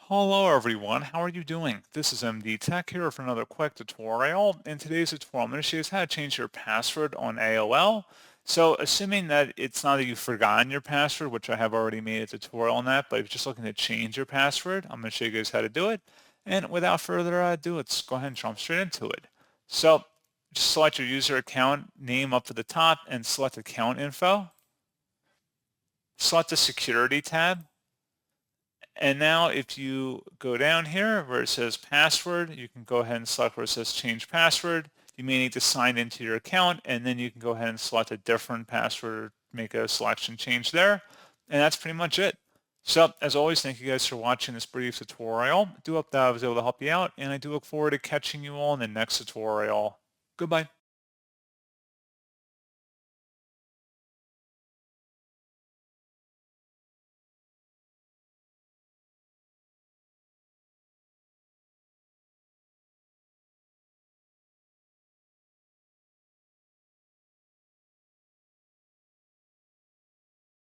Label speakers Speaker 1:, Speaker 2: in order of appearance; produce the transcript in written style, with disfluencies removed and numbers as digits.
Speaker 1: Hello everyone, how are you doing? This is MD Tech here for another quick tutorial. In today's tutorial, I'm going to show you how to change your password on AOL. So assuming that it's not that you've forgotten your password, which I have already made a tutorial on that, but if you're just looking to change your password, I'm going to show you guys how to do it. And without further ado, let's go ahead and jump straight into it. So just select your user account name up at the top and select account info. Select the security tab. And now if you go down here where it says password, you can go ahead and select where it says change password. You may need to sign into your account, and then you can go ahead and select a different password, make a selection change there. And that's pretty much it. So as always, thank you guys for watching this brief tutorial. I do hope that I was able to help you out, and I do look forward to catching you all in the next tutorial. Goodbye.